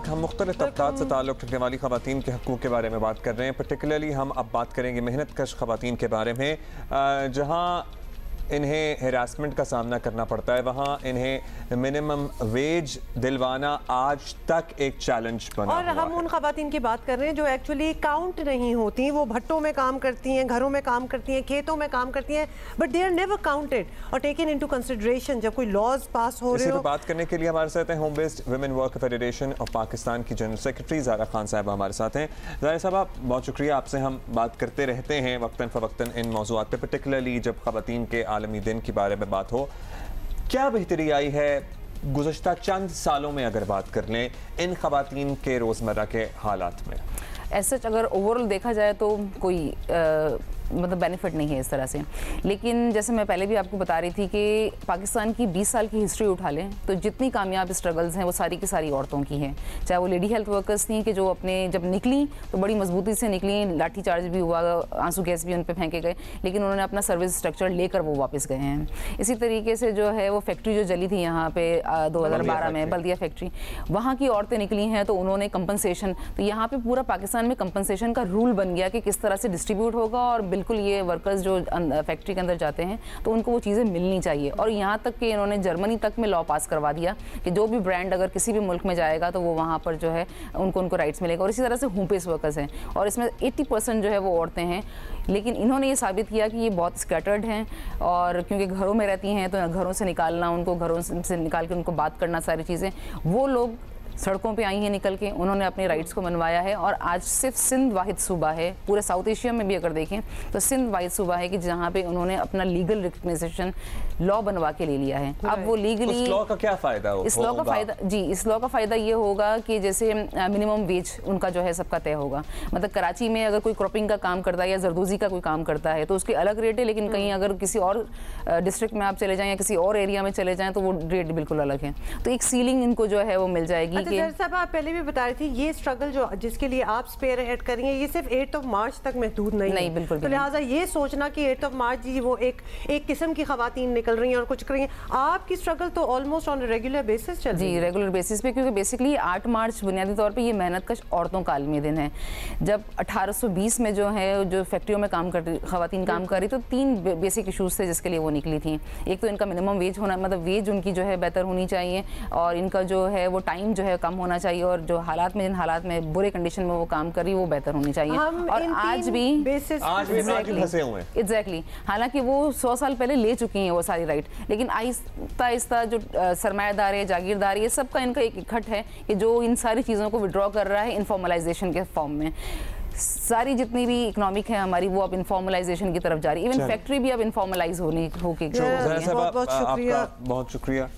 हम मुख्तलिफ तबक़ात से ताल्लुक़ रखने वाली ख़वातीन के हक़ूक़ के बारे में बात कर रहे हैं। पर्टिकुलरली हम अब बात करेंगे मेहनत कश ख़वातीन के बारे में, जहाँ इन्हें हरासमेंट का सामना करना पड़ता है, वहाँ इन्हें मिनिमम वेज दिलवाना आज तक एक चैलेंज बना और हम उन ख़वातीन की बात कर रहे हैं जो एक्चुअली काउंट नहीं होती। वो भट्टों में काम करती हैं, घरों में काम करती हैं, खेतों में काम करती हैं, but they are never counted और टेकन इनटू कंसिडरेशन जब कोई लॉज पास हो रहे हो। बात करने के लिए हमारे साथ हैं home based women work federation of Pakistan की जनरल सेक्रेटरी ज़ारा खान साहब हमारे साथ हैं। ज़ारा साहब, आप बहुत शुक्रिया, आपसे हम बात करते रहते हैं वक्तन फ़वक्तन इन मौज़ूआत पे, पर्टिकुलरली जब ख़वातीन के आलमी दिन के बारे में बात हो। क्या बेहतरी आई है गुज़श्ता चंद सालों में अगर बात कर लें इन ख़वातीन के रोज़मर्रा के हालात में? ऐसा अगर ओवरऑल देखा जाए तो कोई मतलब बेनिफिट नहीं है इस तरह से, लेकिन जैसे मैं पहले भी आपको बता रही थी कि पाकिस्तान की 20 साल की हिस्ट्री उठा लें तो जितनी कामयाब स्ट्रगल्स हैं वो सारी की सारी औरतों की हैं। चाहे वो लेडी हेल्थ वर्कर्स थी कि जो अपने जब निकली तो बड़ी मजबूती से निकली, लाठी चार्ज भी हुआ, आंसू गैस भी उन पर फेंके गए, लेकिन उन्होंने अपना सर्विस स्ट्रक्चर लेकर वो वापस गए हैं। इसी तरीके से जो है वो फैक्ट्री जो जली थी यहाँ पे 2012 में, बल्दिया फैक्ट्री, वहाँ की औरतें निकली हैं तो उन्होंने कंपनसेशन, तो यहाँ पर पूरा पाकिस्तान में कंपनसेशन का रूल बन गया कि किस तरह से डिस्ट्रीब्यूट होगा और बिल्कुल ये वर्कर्स जो फैक्ट्री के अंदर जाते हैं तो उनको वो चीज़ें मिलनी चाहिए। और यहाँ तक कि इन्होंने जर्मनी तक में लॉ पास करवा दिया कि जो भी ब्रांड अगर किसी भी मुल्क में जाएगा तो वो वहाँ पर जो है उनको राइट्स मिलेगा। और इसी तरह से होम बेस्ड वर्कर्स हैं और इसमें 80% जो है वो औरतें हैं, लेकिन इन्होंने ये साबित किया कि ये बहुत स्कैटर्ड हैं और क्योंकि घरों में रहती हैं तो घरों से निकालना, उनको घरों से निकाल के उनको बात करना, सारी चीज़ें, वो लोग सड़कों पे आई हैं निकल के, उन्होंने अपने राइट्स को मनवाया है। और आज सिर्फ सिंध वाहिद सूबा है, पूरे साउथ एशिया में भी अगर देखें तो सिंध वाहिद सूबा है कि जहाँ पे उन्होंने अपना लीगल रिकग्नाइजेशन लॉ बनवा के ले लिया है। अब वो लीगली, इस लॉ का क्या फ़ायदा होगा? इस लॉ का फ़ायदा, जी, इस लॉ का फ़ायदा ये होगा कि जैसे मिनिमम वेज उनका जो है सबका तय होगा। मतलब कराची में अगर कोई क्रॉपिंग का काम करता है या जरदोजी का कोई काम करता है तो उसकी अलग रेट है, लेकिन कहीं अगर किसी और डिस्ट्रिक्ट में आप चले जाएँ या किसी और एरिया में चले जाएँ तो वो रेट बिल्कुल अलग है। तो एक सीलिंग इनको जो है वो मिल जाएगी। पहले भी बता रही थी ये स्ट्रगल जो जिसके लिए आप स्पेयर हेड करेंगे ये सिर्फ 8 मार्च तक महदूद नहीं, बिल्कुल। तो लिहाजा ये सोचना कि 8 मार्च जी वो एक किस्म की खवातीन निकल रही हैं और कुछ कर रही हैं, आपकी स्ट्रगल तो ऑलमोस्ट ऑन रेगुलर बेसिस चल रही है। जी, रेगुलर बेसिस पे, क्योंकि बेसिकली 8 मार्च बुनियादी तौर पे ये मेहनत कश औरतों का आलमी दिन है। जब 1820 में जो है जो फैक्ट्रियों में काम कर खवातीन काम कर रही तो 3 बेसिक इशूज़ थे जिसके लिए वो निकली थी। एक तो इनका मिनिमम वेज होना, मतलब वेज उनकी जो है बेहतर होनी चाहिए, और इनका जो है वो टाइम जो है कम होना चाहिए, और जो हालात में, जिन हालात में बुरे कंडीशन में वो काम कर रही है वो बेहतर होनी चाहिए। और आज भी फंसे हुए हैं एग्जैक्टली, हालांकि वो 100 साल पहले ले चुकी हैं वो सारी राइट, लेकिन आहिस्ता आहिस्ता जो सरमायादार है, जागीरदार, ये सबका इनका एक इकट्ठ है कि जो इन सारी चीज़ों को विड्रॉ कर रहा है इनफॉर्मलाइजेशन के फॉर्म में। सारी जितनी भी इकोनॉमिक है हमारी वो अब इनफॉर्मलाइजेशन की तरफ जा रही है। इवन फैक्ट्री भी अब इनफॉर्मलाइज होके। बहुत शुक्रिया।